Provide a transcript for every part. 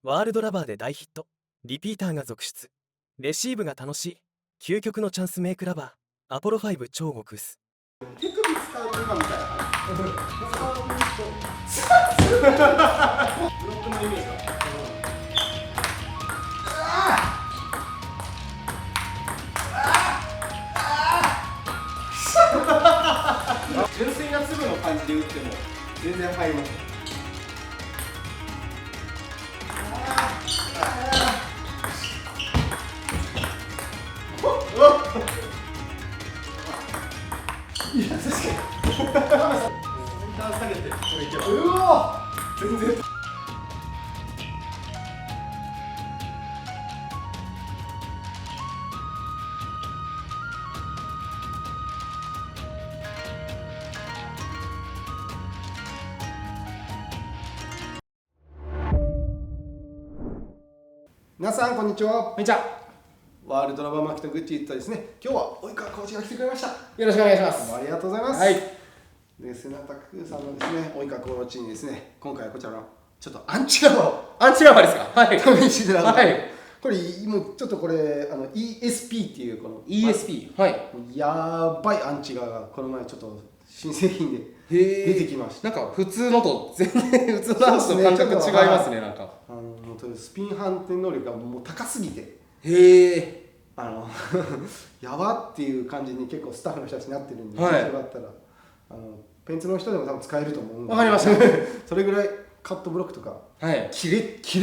ワールドラバーで大ヒット。リピーターが続出。レシーブが楽しい。究極のチャンスメイクラバー。アポロ5超極薄。手首使う今みたいな。ブロックのイメージは。純粋な粒の感じで打っても全然入ります。いや、確かに。センター下げて、これいけば。うわ、全然。皆さんこんにちは。こんにちは。ワールドラバーマーケットグッチとですね、今日は及川コーチが来てくれました。よろしくお願いします。ありがとうございます。はい。で、瀬名拓さんのですね、及川コーチにですね、今回はこちらのちょっとアンチラバをアンチラバーですか。はい。試していただいて、はい。これもうちょっとこれESP っていうこの ESP。はい。やばいアンチガがこの前ちょっと新製品で出てきました。なんか普通のと全然普通のアンチと感覚違いますね。なんか。もうスピン反転能力がもう高すぎて。へえ。やばっていう感じに結構スタッフの人たちになってるんで、はい、よかったらペンツの人でも多分使えると思うんで。わかりました。それぐらいカットブロックとか、はい、切れ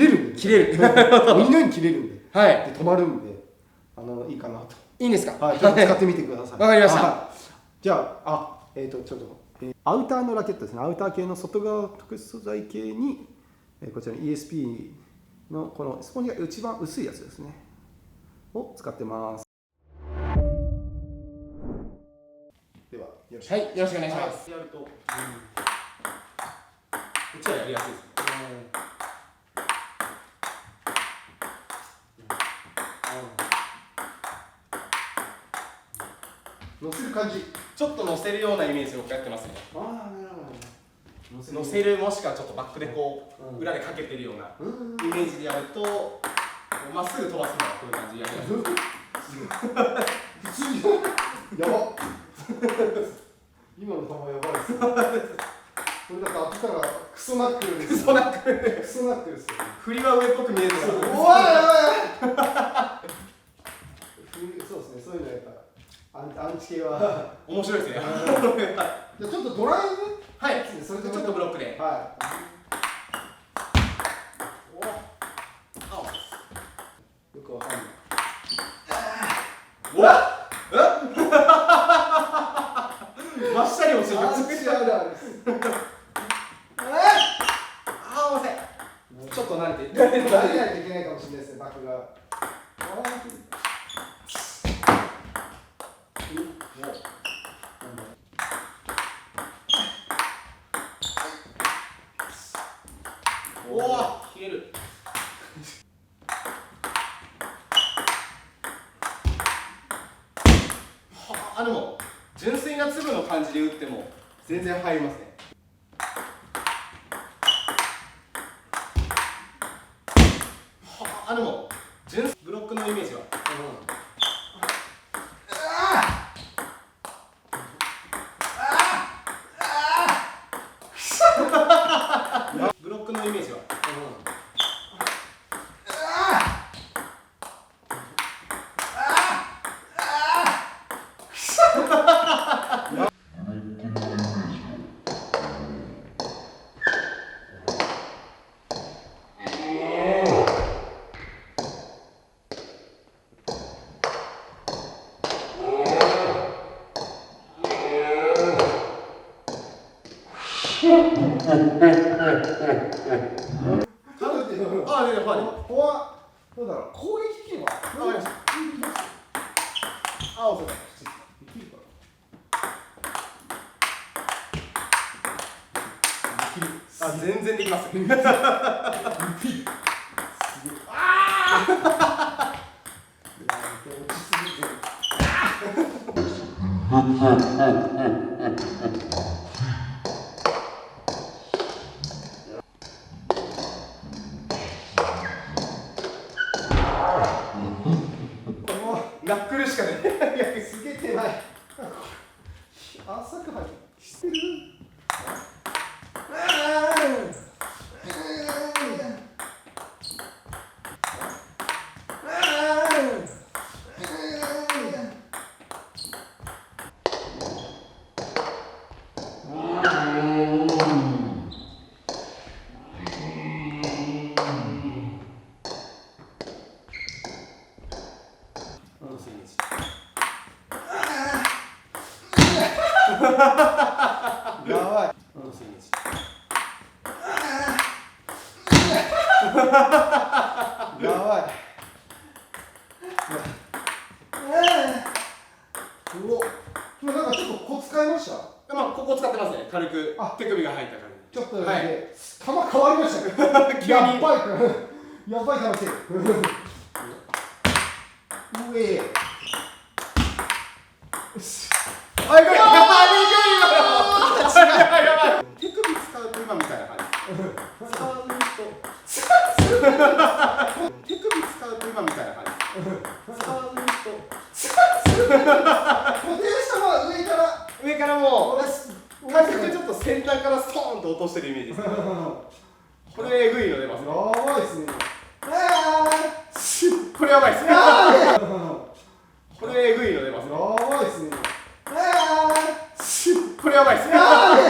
るんで、切れる。鬼のように切れるんで、はい、で止まるんで、いいかなと。いいんですか。はい、ちょっと使ってみてください。わかりました。じゃあ、ちょっと、アウターのラケットですね。アウター系の外側特殊素材系に、こちらの ESP のこのスポンジが一番薄いやつですね。を使ってます。では、よろしく。はい、よろしくお願いします。やると、こっちはやりやすいですね。乗せる感じ。ちょっと乗せるようなイメージをやってますね。ああ、なるほど。乗せるもしくはちょっとバックでこう、裏でかけてるようなイメージでやると、まっすぐ飛ばすのはこういう感じでやりやすい。普通にやばっ。今の球やばいですね。これだと当てたらクソナックルです。クソナックル。クソナックルですよ。振りは上っぽく見えるから。おいやばい。そうですね。そういうのやっぱアンチ系は面白いですね。じゃあちょっとドライブ。はい。それでちょっとブロックで。はい。よくわかんない。おっ真下に落ちる。アンチあるあるです。惜しい。ちょっと慣れて。慣れないといけないかもしれないですね、バックが。おお、切れる。でも純粋な粒の感じで打っても全然入りますね。でもブロックのイメージは。ブロックのイメージは。どうだろう、攻撃権は。わかりました。そうだ。できるかな。全然できます。してる。やばい。やばい。うお。今なんかちょっとコツ変えました。まあここ使ってますね。軽くあ手首が入った感じ。ちょっとだけ、はい球変わりましたね。急にやっばい。やっばい楽しい。上。あ、いくい。やばいやばい。手首使うと今みたいな感じ。使うと。手首使うと今みたいな感じ。使うと。固定したまま上から。上からもう軽くちょっと先端からストーンと落としてるイメージです。これえぐいの出ますね。やばいですね。これやばいですね。これえぐいの出ますね。やばいですね。これやばいですね。これやばい。これや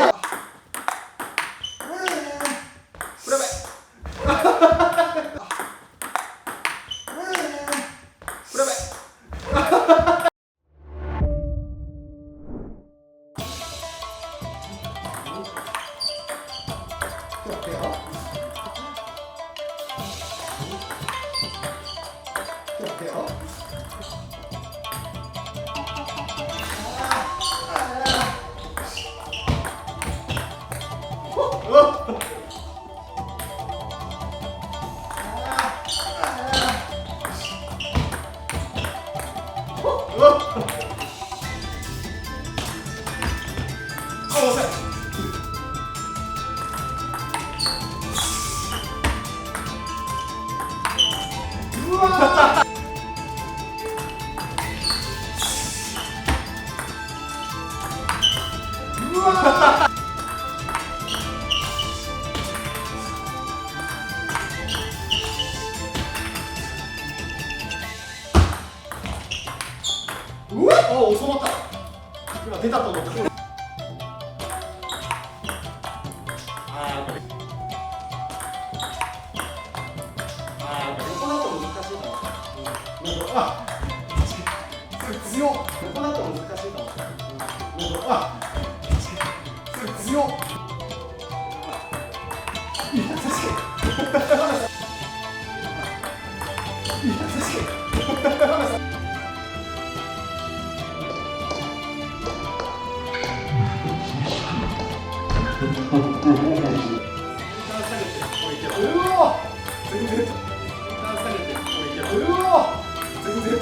ばい。あ、収まった。今出たと思った。横だと難しいかも。あ、強っ。横だと難しいかも。あ、強っ。優しい。優しい。うわ、全然。うわ、全然。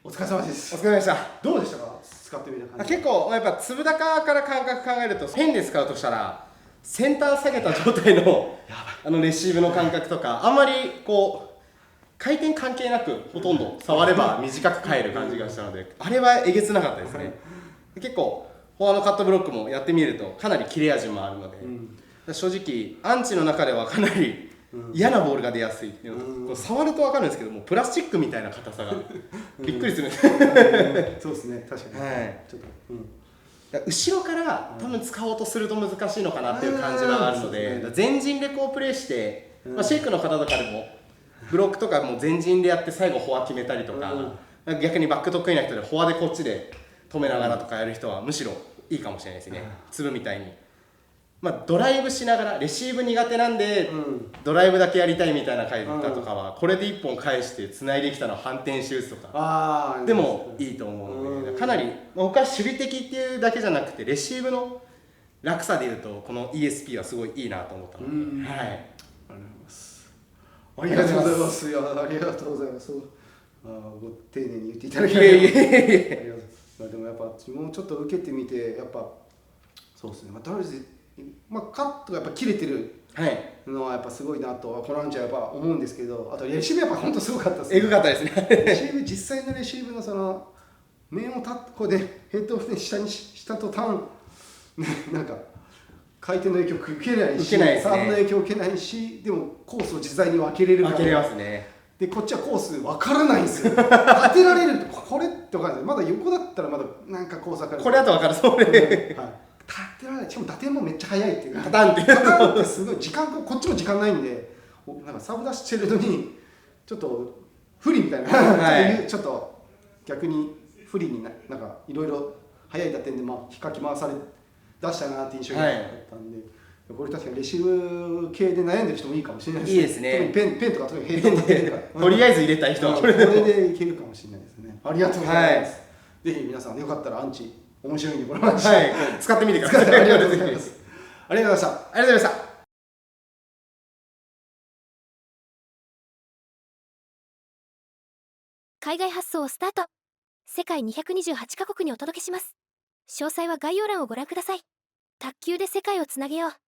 お疲れ様ですお疲れ様でした。どうでしたか使ってみた感じ結構やっぱ粒高から感覚考えるとペンで使うとしたら先端下げた状態のレシーブの感覚とかあんまりこう回転関係なくほとんど触れば短く返る感じがしたのであれはえげつなかったですね。結構フォアのカットブロックもやってみるとかなり切れ味もあるので、正直アンチの中ではかなり嫌なボールが出やすいっていうのが、こう触ると分かるんですけどもプラスチックみたいな硬さがびっくりするんです。そうですね確かに、はい、ちょっと、後ろから多分使おうとすると難しいのかなっていう感じはあるので、前陣でこうプレーして、シェイクの方とかでもブロックとかも前陣でやって最後フォア決めたりとか、逆にバック得意な人でフォアでこっちで止めながらとかやる人はむしろいいかもしれないですね、粒みたいにまあ、ドライブしながらレシーブ苦手なんで、うんドライブだけやりたいみたいな回だとかは、これで1本返して繋いできたの反転シュートとかああでもいいと思うので、かなり、まあ、僕は守備的っていうだけじゃなくてレシーブの楽さでいうとこの ESP はすごいいいなと思ったので、はい、ありがとうございます。いや、ありがとうございます。ご丁寧に言っていただきいえいえいありがとうございます。でもやっぱ自分もちょっと受けてみて、やっぱそうですね。とりあえず、カットがやっぱ切れてるはいのはやっぱすごいなとこのランチはやっぱ思うんですけど、あとレシーブやっぱ本当すごかったですえぐかったですねレシーブ実際のレシーブのその面をこうでヘッドを下にした途端、ね、なんか回転の影響受けないし、受けないですねサーブの影響受けないし、でもコースを自在に分けれるから分けれますね。でこっちはコース分からないんですよ立てられるこれって分かんないまだ横だったらまだなんかコース分かるこれだと分かるそうね、はい、立てられないしかも打点もめっちゃ速いっていうパターンっていうパターンってすごい時間こっちも時間ないんでなんかサーブ出してるのにちょっと不利みたいな、はいちょっと逆に不利になんかいろいろ速い打点でまあ引っかき回され出したなって印象があったんで、これ確かにレシーブ系で悩んでる人もいいかもしれないですいいですね特にペンとか特にヘッドのペンとかとりあえず入れたい人はこれでいけるかもしれないですね。ありがとうございます。はぜひ皆さんよかったらアンチ面白いんでこのアンチ、はい使ってみてくださいありがとうございます。ありがとうございました。ありがとうございました。海外発送をスタート。世界228カ国にお届けします。詳細は概要欄をご覧ください。卓球で世界をつなげよう。